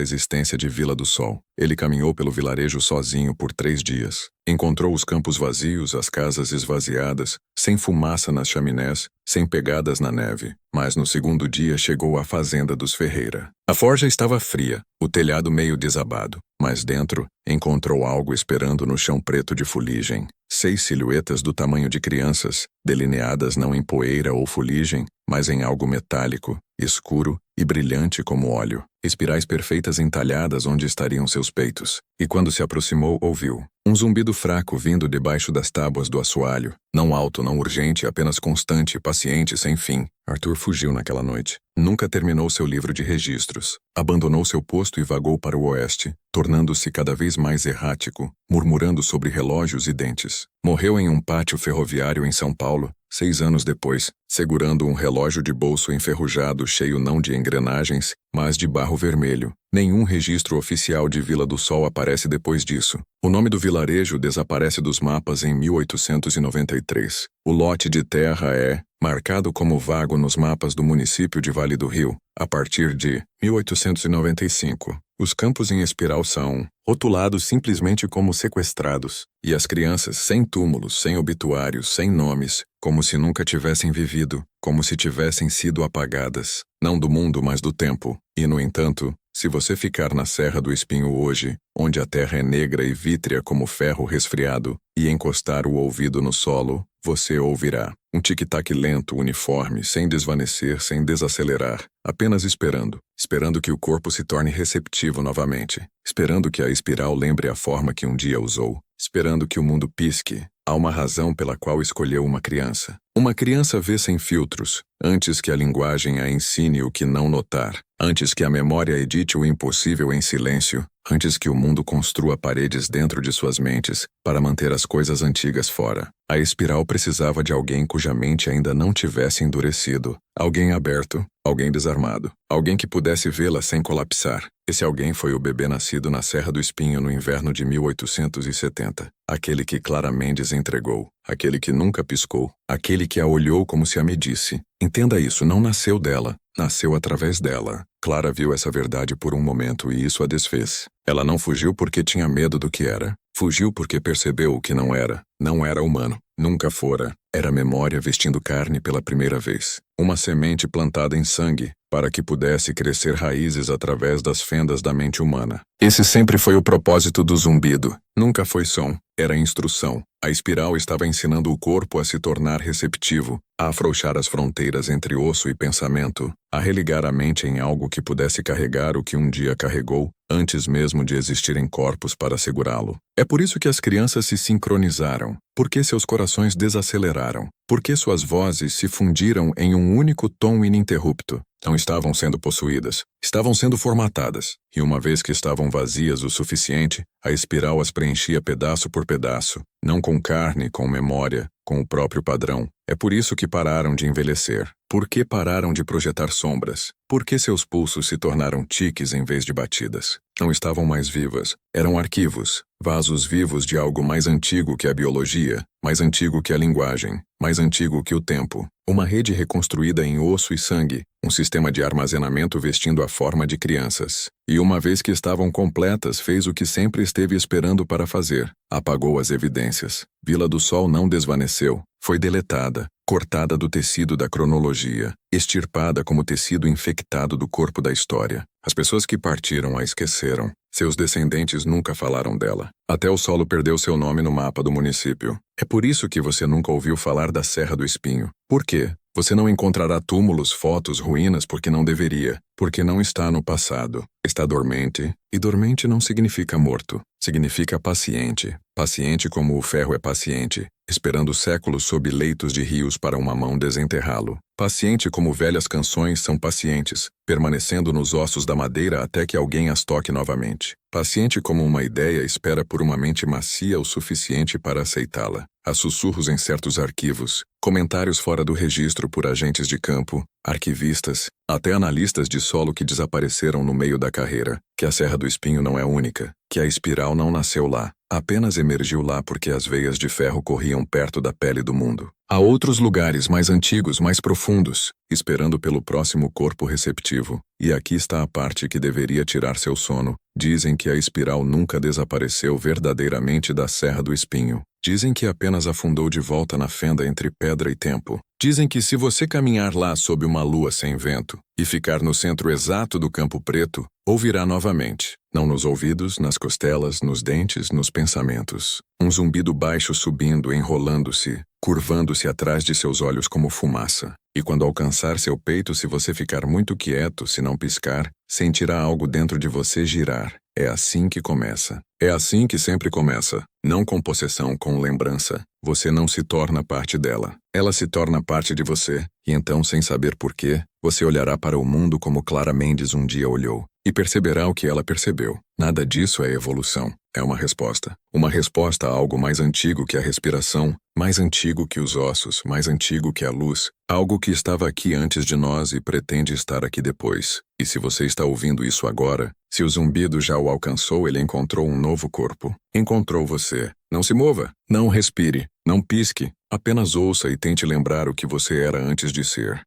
existência de Vila do Sol. Ele caminhou pelo vilarejo sozinho por 3 dias. Encontrou os campos vazios, as casas esvaziadas, sem fumaça nas chaminés, sem pegadas na neve. Mas no segundo dia chegou à fazenda dos Ferreira. A forja estava fria, o telhado meio desabado, mas dentro encontrou algo esperando no chão preto de fuligem. 6 silhuetas do tamanho de crianças, delineadas não em poeira ou fuligem, mas em algo metálico, escuro e brilhante como óleo. Espirais perfeitas entalhadas onde estariam seus peitos. E quando se aproximou, ouviu um zumbido fraco vindo debaixo das tábuas do assoalho. Não alto, não urgente, apenas constante, paciente, sem fim. Arthur fugiu naquela noite. Nunca terminou seu livro de registros. Abandonou seu posto e vagou para o oeste, tornando-se cada vez mais errático, murmurando sobre relógios e dentes. Morreu em um pátio ferroviário em São Paulo, 6 anos depois, segurando um relógio de bolso enferrujado cheio não de engrenagens, mas de barro vermelho. Nenhum registro oficial de Vila do Sol aparece depois disso. O nome do vilarejo desaparece dos mapas em 1893. O lote de terra é marcado como vago nos mapas do município de Vale do Rio, a partir de 1895. Os campos em espiral são rotulados simplesmente como sequestrados, e as crianças sem túmulos, sem obituários, sem nomes, como se nunca tivessem vivido, como se tivessem sido apagadas, não do mundo, mas do tempo. E, no entanto, se você ficar na Serra do Espinho hoje, onde a terra é negra e vítrea como ferro resfriado, e encostar o ouvido no solo, você ouvirá um tic-tac lento, uniforme, sem desvanecer, sem desacelerar, apenas esperando. Esperando que o corpo se torne receptivo novamente. Esperando que a espiral lembre a forma que um dia usou. Esperando que o mundo pisque. Há uma razão pela qual escolheu uma criança. Uma criança vê sem filtros, antes que a linguagem a ensine o que não notar, antes que a memória edite o impossível em silêncio, antes que o mundo construa paredes dentro de suas mentes para manter as coisas antigas fora. A espiral precisava de alguém cuja mente ainda não tivesse endurecido, alguém aberto, alguém desarmado, alguém que pudesse vê-la sem colapsar. Esse alguém foi o bebê nascido na Serra do Espinho no inverno de 1870. Aquele que Clara Mendes entregou, aquele que nunca piscou, aquele que a olhou como se a medisse. Entenda isso, não nasceu dela, nasceu através dela. Clara viu essa verdade por um momento e isso a desfez. Ela não fugiu porque tinha medo do que era. Fugiu porque percebeu o que não era. Não era humano. Nunca fora. Era memória vestindo carne pela primeira vez. Uma semente plantada em sangue, para que pudesse crescer raízes através das fendas da mente humana. Esse sempre foi o propósito do zumbido. Nunca foi som, era instrução. A espiral estava ensinando o corpo a se tornar receptivo, a afrouxar as fronteiras entre osso e pensamento, a religar a mente em algo que pudesse carregar o que um dia carregou, antes mesmo de existirem corpos para segurá-lo. É por isso que as crianças se sincronizaram, porque seus corações desaceleraram, Por que suas vozes se fundiram em um único tom ininterrupto? Não estavam sendo possuídas, estavam sendo formatadas, e uma vez que estavam vazias o suficiente, a espiral as preenchia pedaço por pedaço, não com carne, com memória, com o próprio padrão. É por isso que pararam de envelhecer. Por que pararam de projetar sombras? Por que seus pulsos se tornaram tiques em vez de batidas? Não estavam mais vivas, eram arquivos, vasos vivos de algo mais antigo que a biologia, mais antigo que a linguagem, mais antigo que o tempo. Uma rede reconstruída em osso e sangue, um sistema de armazenamento vestindo a forma de crianças. E uma vez que estavam completas, fez o que sempre esteve esperando para fazer. Apagou as evidências. Vila do Sol não desvaneceu. Foi deletada, cortada do tecido da cronologia, extirpada como tecido infectado do corpo da história. As pessoas que partiram a esqueceram. Seus descendentes nunca falaram dela. Até o solo perdeu seu nome no mapa do município. É por isso que você nunca ouviu falar da Serra do Espinho. Por quê? Você não encontrará túmulos, fotos, ruínas porque não deveria, porque não está no passado. Está dormente, e dormente não significa morto, significa paciente. Paciente como o ferro é paciente, esperando séculos sob leitos de rios para uma mão desenterrá-lo. Paciente como velhas canções são pacientes, permanecendo nos ossos da madeira até que alguém as toque novamente. Paciente como uma ideia espera por uma mente macia o suficiente para aceitá-la. Há sussurros em certos arquivos, comentários fora do registro por agentes de campo, arquivistas, até analistas de solo que desapareceram no meio da carreira, que a Serra do Espinho não é única, que a espiral não nasceu lá, apenas emergiu lá porque as veias de ferro corriam perto da pele do mundo. Há outros lugares mais antigos, mais profundos, esperando pelo próximo corpo receptivo, e aqui está a parte que deveria tirar seu sono. Dizem que a espiral nunca desapareceu verdadeiramente da Serra do Espinho. Dizem que apenas afundou de volta na fenda entre pedra e tempo. Dizem que se você caminhar lá sob uma lua sem vento e ficar no centro exato do campo preto, ouvirá novamente, não nos ouvidos, nas costelas, nos dentes, nos pensamentos. Um zumbido baixo subindo, enrolando-se, curvando-se atrás de seus olhos como fumaça. E quando alcançar seu peito, se você ficar muito quieto, se não piscar, sentirá algo dentro de você girar. É assim que começa. É assim que sempre começa. Não com possessão, com lembrança. Você não se torna parte dela. Ela se torna parte de você, e então, sem saber porquê, você olhará para o mundo como Clara Mendes um dia olhou, e perceberá o que ela percebeu. Nada disso é evolução. É uma resposta. Uma resposta a algo mais antigo que a respiração, mais antigo que os ossos, mais antigo que a luz, algo que estava aqui antes de nós e pretende estar aqui depois. E se você está ouvindo isso agora, se o zumbido já o alcançou, ele encontrou um novo corpo. Encontrou você. Não se mova, não respire, não pisque, apenas ouça e tente lembrar o que você era antes de ser.